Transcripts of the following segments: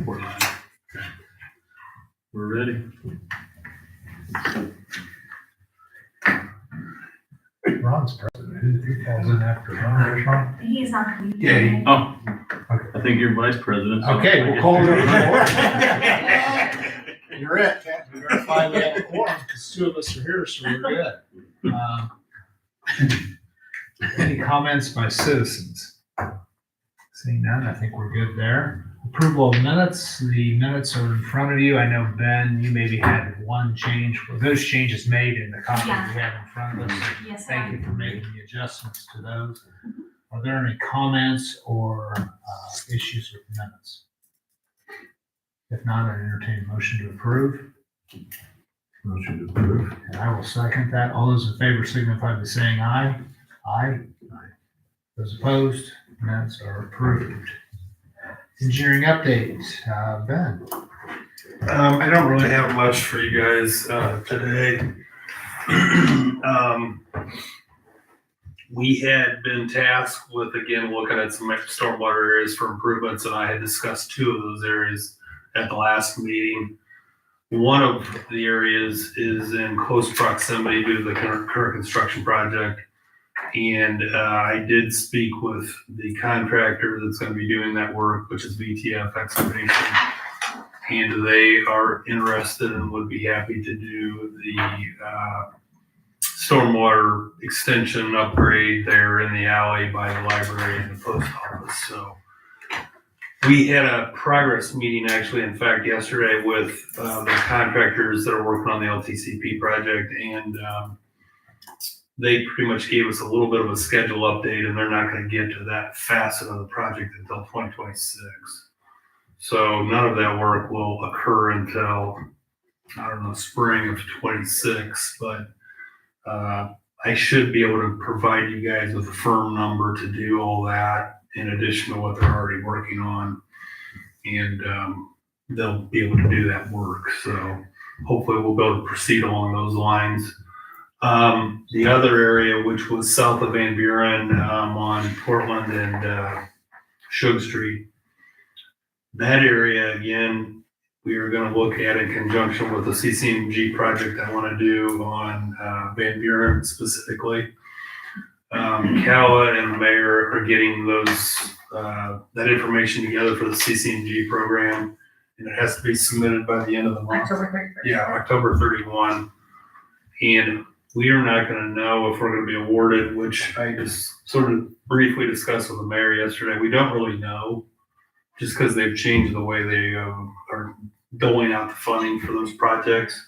Airport line. Okay. We're ready. Ron's president. Who falls in after Ron? There's Ron. He's not coming. Yeah, Oh, Okay. I think you're vice president. so Okay, I we'll guess- call it over. You're it, Captain. We're gonna find out the quorum, because two of us are here, so we're good. Any comments by citizens? Seeing none, I think we're good there. Approval of minutes. The minutes are in front of you. I know, Ben, you maybe had one change. Were those changes made in the copy we have in front of us? Yes, Thank you for making the adjustments to those. Are there any comments or issues with minutes? If not, I entertain a motion to approve. Motion to approve. And I will second that. All those in favor signify by saying aye. Aye. Those opposed, minutes are approved. Engineering update, Ben. I don't really have much for you guys today. We had been tasked with, again, looking at some stormwater areas for improvements, and I had discussed two of those areas at the last meeting. One of the areas is in close proximity to the current construction project. And I did speak with the contractor that's going to be doing that work, which is VTF Excavation. And they are interested and would be happy to do the stormwater extension upgrade there in the alley by the library and the post office. So we had a progress meeting actually, in fact, yesterday with the contractors that are working on the LTCP project, and they pretty much gave us a little bit of a schedule update, and they're not going to get to that facet of the project until 2026. So none of that work will occur until, I don't know, spring of 26, but I should be able to provide you guys with a firm number to do all that in addition to what they're already working on. And they'll be able to do that work. So hopefully we'll be able to proceed along those lines. The other area, which was south of Van Buren on Portland and Shug Street, that area, again, we are going to look at in conjunction with the CCMG project I want to do on Van Buren specifically. Cala and the mayor are getting those that information together for the CCMG program, and it has to be submitted by the end of the month. October 31st. Yeah, October 31. And we are not going to know if we're going to be awarded, which I just sort of briefly discussed with the mayor yesterday. We don't really know, just because they've changed the way they are doling out the funding for those projects.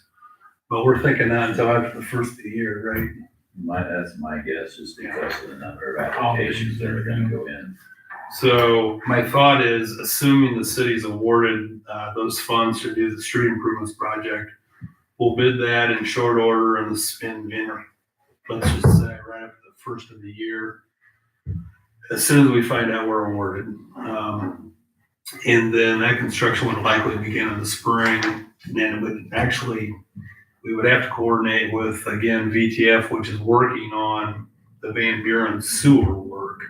But we're thinking that until after the first of the year, right? That's my guess, just because of the number of applications that are gonna go in. So my thought is, assuming the city's awarded those funds to do the street improvements project, we'll bid that in short order and let's just say right after the first of the year, as soon as we find out we're awarded. And then that construction would likely begin in the spring. And it would actually, we would have to coordinate with, again, VTF, which is working on the Van Buren sewer work.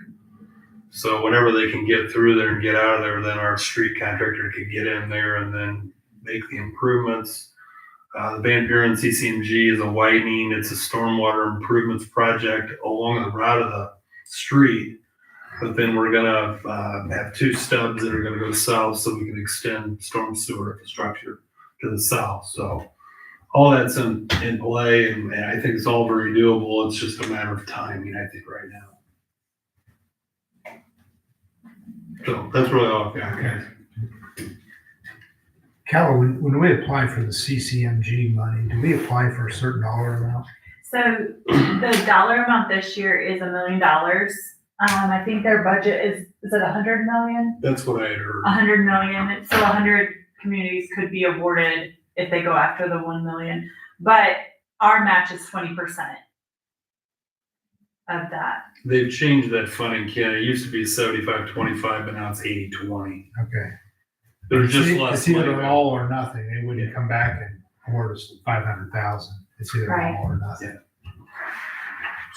So whenever they can get through there and get out of there, then our street contractor could get in there and then make the improvements. The Van Buren CCMG is a widening. It's a stormwater improvements project along the route of the street. But then we're gonna have two stubs that are gonna go south so we can extend storm sewer infrastructure to the south. So all that's in play, and I think it's all very doable. It's just a matter of timing, I think, right now. So that's really all I've got, guys. Cala, when we apply for the CCMG money, do we apply for a certain dollar amount? So the dollar amount this year is $1 million. I think their budget is it 100 million? That's what I had heard. 100 million. So 100 communities could be awarded if they go after the 1 million. But our match is 20% of that. They've changed that funding, Ken. It used to be 75-25, but now it's 80-20. Okay. There's just It's less either money. an all or nothing. They wouldn't come back and award us 500,000. It's either Right. all or nothing.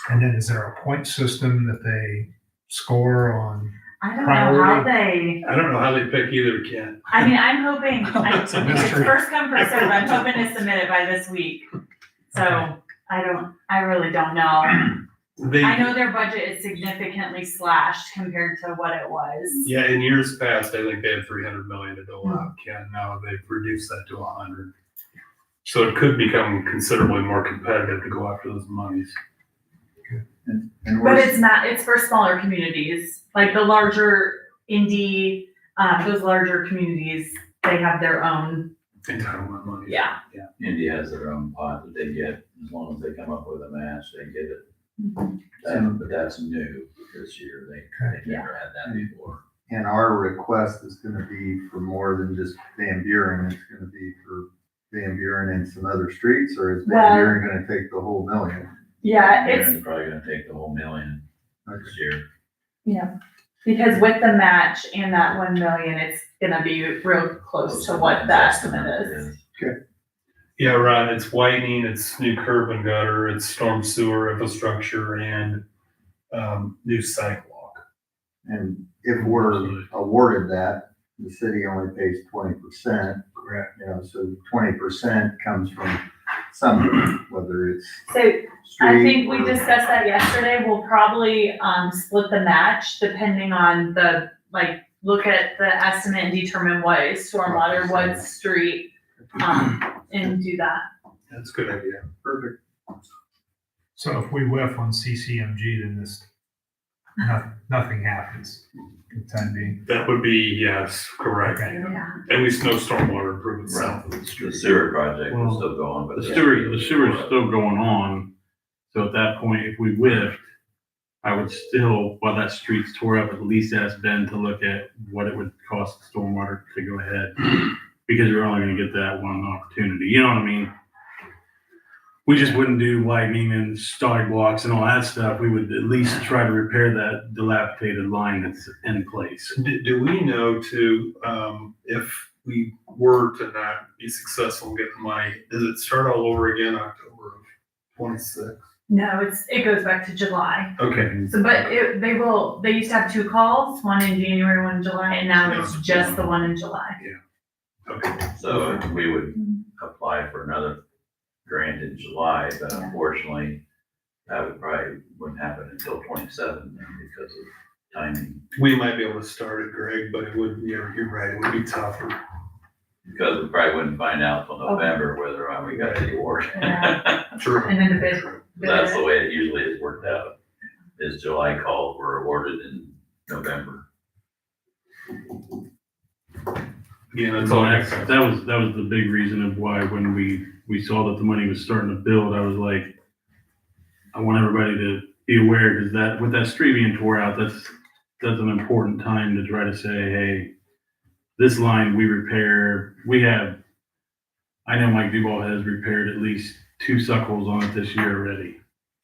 And then is there a point system that they score on I don't know how Priority. they, I don't know how they pick either, Ken. I mean, I'm hoping, It's a it's mystery. first come, first served, I'm hoping to submit it by this week. So, Okay. I really don't know. They, I know their budget is significantly slashed compared to what it was. yeah, in years past, I think they had 300 million to go out, Ken. Now they've reduced that to 100. So it could become considerably more competitive to go after those monies. And But we're, it's not, it's for smaller communities, like the larger Indy, those larger communities, they have their own, Entitlement money. yeah. India has their own pot that they get, as long as they come up with a match, they get it. But that's new this year, they've never had that before. And our request is gonna be for more than just Van Buren, it's gonna be for Van Buren and some other streets, or is Van Well- Buren gonna take the whole million? Yeah, Aaron's it's, probably gonna take the whole million this year. yeah, because with the match and that 1 million, it's gonna be real close to what the estimate is. Yeah, right. It's widening, it's new curb and gutter, it's storm sewer infrastructure, and new sidewalk. And if we're awarded that, the city only pays 20%, Correct. you know, so 20% comes from something, whether it's So I street think we or- discussed that yesterday, we'll probably, split the match depending on the, like, look at the estimate and determine what is stormwater, what's street, and do that. That's a good idea. Perfect. So if we whiff on CCMG, then nothing happens for the time being. That would be, yes, correct. Okay. Yeah. At least no stormwater improvements south of the The street. sewer project Well, is still going, but. The sewer's still going on, so at that point, if we whiffed, I would still, while that street's tore up, at least ask Ben to look at what it would cost stormwater to go ahead. Because we're only gonna get that one opportunity, you know what I mean? We just wouldn't do widening and sidewalks and all that stuff, we would at least try to repair that dilapidated line that's in place. Do we know if we were to not be successful and get the money, does it start all over again October of 26? No, it goes back to July. Okay. So, but they used to have 2 calls, one in January, one in July, and now it's just the one in July. Okay. So we would apply for another grant in July, but Yeah. unfortunately, that wouldn't happen until 27 then because of timing. We might be able to start it, Greg, but it would, you're right, it would be tougher. Because we probably wouldn't find out till November whether or not we got the award. Yeah. True. And then the bid. That's the way it usually is worked out, is July calls were awarded in November. Yeah, that's So all. that was the big reason of why when we saw that the money was starting to build, I was like, I want everybody to be aware, because that, with that street being tore out, that's an important time to try to say, hey, this line we repair, I know Mike Duval has repaired at least 2 suckholes on it this year already,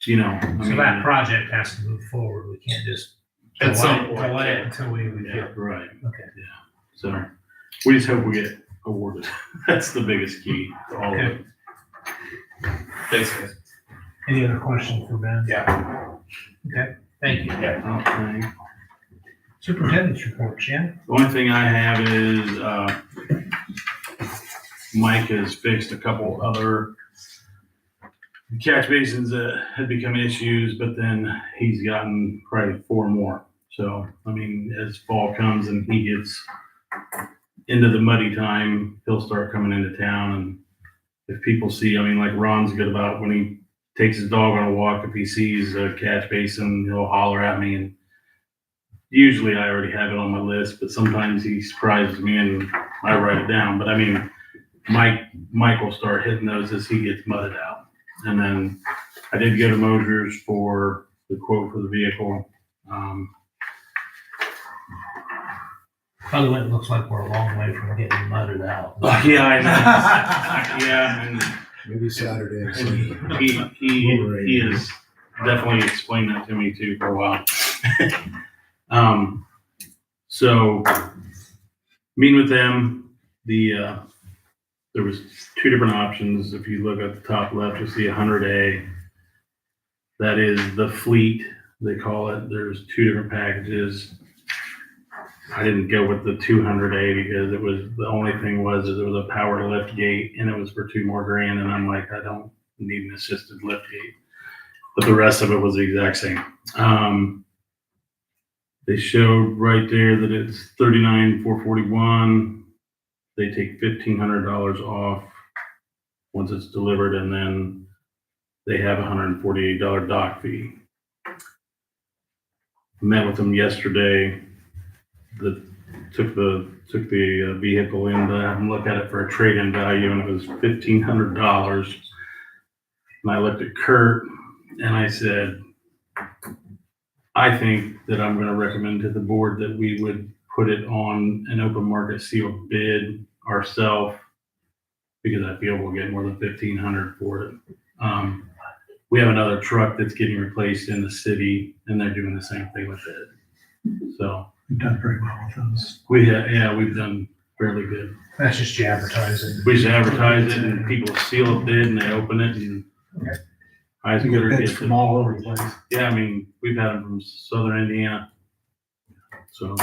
you know. I So mean, that project has to move forward, we can't just At some point, delay it yeah. until we Yeah, get, right, okay. so we just hope we get awarded. That's the biggest key to all of it. Thanks, guys. Any other questions for Ben? Yeah. Okay, thank you. Okay. Superintendent's report, Jen? The only thing I have is, Mike has fixed a couple other catch basins that had become issues, but then he's gotten probably 4 more. So, I mean, as fall comes and he gets into the muddy time, he'll start coming into town. And if people see, I mean, like Ron's good about when he takes his dog on a walk, if he sees a catch basin, he'll holler at me. And usually I already have it on my list, but sometimes he surprises me and I write it down. But I mean, Mike will start hitting those as he gets mudded out. And then I did go to Mosier's for the quote for the vehicle. By the way, it looks like we're a long way from getting mudded out. Yeah, I know. Yeah, and Maybe Saturday. and he has definitely explained that to me too for a while. So meeting with them, there was 2 different options. If you look at the top left, you'll see 100A. That is the fleet, they call it. There's 2 different packages. I didn't go with the 200A because it was, the only thing was it was a power lift gate and it was for $2 more grand. And I'm like, I don't need an assisted lift gate. But the rest of it was the exact same. They showed right there that it's $39,441. They take $1,500 off once it's delivered, and then they have a $148 dock fee. Met with them yesterday. Took the vehicle in to have them look at it for a trade-in value, and it was $1,500. And I looked at Kurt and I said, I think that I'm going to recommend to the board that we would put it on an open market sealed bid ourselves, because I feel we'll get more than $1,500 for it. We have another truck that's getting replaced in the city, and they're doing the same thing with it. So We've done very well with those. we've done fairly good. That's just you advertising. We just advertise it, and people seal a bid and they open it, and Okay. highest You bidder get bids gets from it. all over the place. Yeah, I mean, we've had them from southern Indiana. So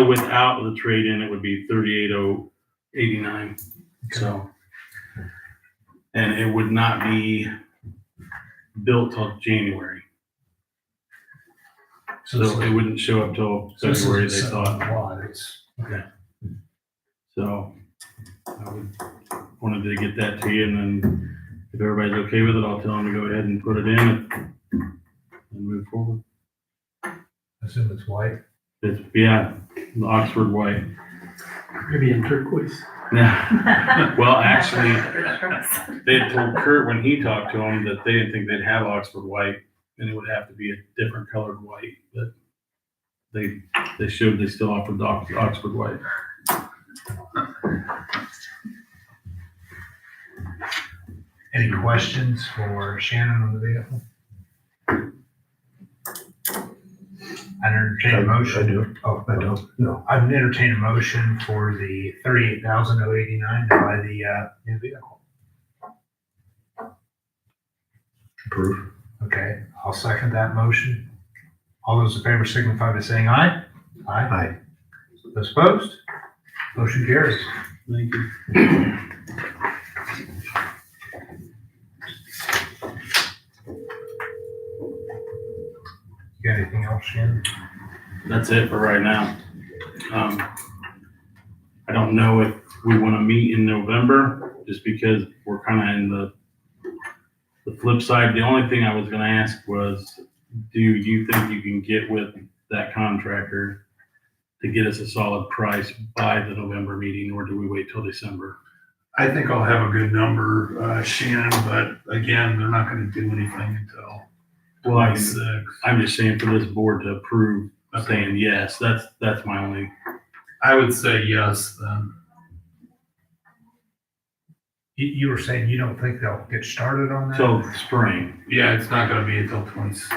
without the trade-in, it would be $38,089. So, and it would not be built till January. So it wouldn't show up till February, they thought. Okay. So wanted to get that to you, and then if everybody's okay with it, I'll tell them to go ahead and put it in and move forward. I assume it's white. It's, yeah, the Oxford white. Maybe in turquoise. Yeah. Well, actually, they had told Kurt when he talked to them that they didn't think they'd have Oxford white, and it would have to be a different colored white. But they showed they still offered Oxford white. Any questions for Shannon on the vehicle? I entertain a motion. I do. Oh, I don't, no. I'd entertain a motion for the $38,089 to buy the new vehicle. Approve. Okay, I'll second that motion. All those in favor signify by saying aye. Aye. Those opposed? Motion carries. Thank you. You got anything else, Shannon? That's it for right now. I don't know if we want to meet in November, just because we're kind of in the flip side. The only thing I was going to ask was, do you think you can get with that contractor to get us a solid price by the November meeting, or do we wait till December? I think I'll have a good number, Shannon, but again, they're not gonna do anything until Well, I'm 26. just saying for this board to approve, saying yes, that's my only. I would say yes, then. You were saying you don't think they'll get started on that? Till spring. Yeah, it's not gonna be until 26.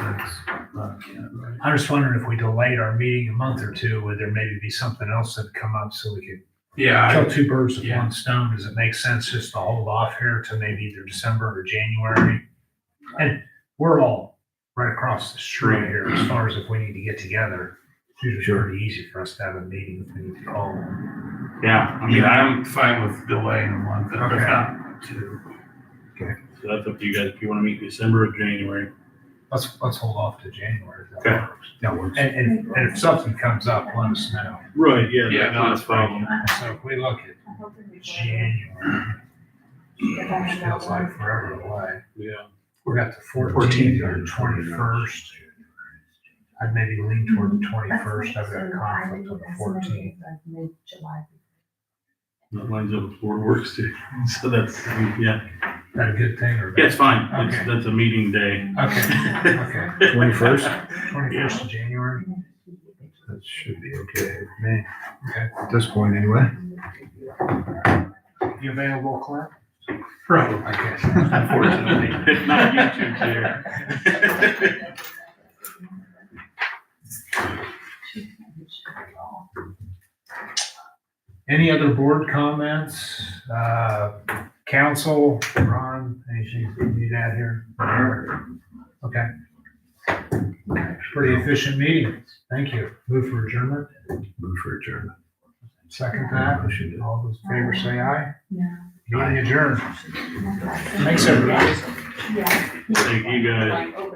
Not yet, right? I'm just wondering if we delayed our meeting a month or two, would there maybe be something else that'd come up so we could Yeah, kill two birds with yeah. one stone? Does it make sense just to hold off here to maybe either December or January? And we're all right across the street here as far as if we need to get together. It's usually pretty easy for us to have a meeting if we need to call them. Yeah, I mean, Yeah, I'm, I'm fine with delaying a month, if Okay. not two. so that's up to you guys, if you want to meet December or January. Let's hold off to January. if Okay. that works. That works. And if something comes up, let us know. Right, yeah. Yeah, no, that's that's fine. So if we look at January, which feels like forever away. Yeah. We got the 14th or the 21st. I'd maybe lean toward the 21st. I've got a conflict on the 14th. That lines up before it works too. So that's, yeah. Is that a good thing or? Yeah, it's fine. It's, Okay. that's a meeting day. Okay, okay. 21st? 21st of January? That should be okay with me. Okay. At this point, anyway. You available, Clint? Probably. Okay. Unfortunately. If not, YouTube's here. Any other board comments? Council, Ron, anything you need to add here? Okay. Pretty efficient meeting. Thank you. Move for adjournment. Move for adjournment. Second that. Motion to- All those in favor say aye. Yeah. Meeting adjourned. Thanks, everybody. Yeah. Thank you guys. Like, open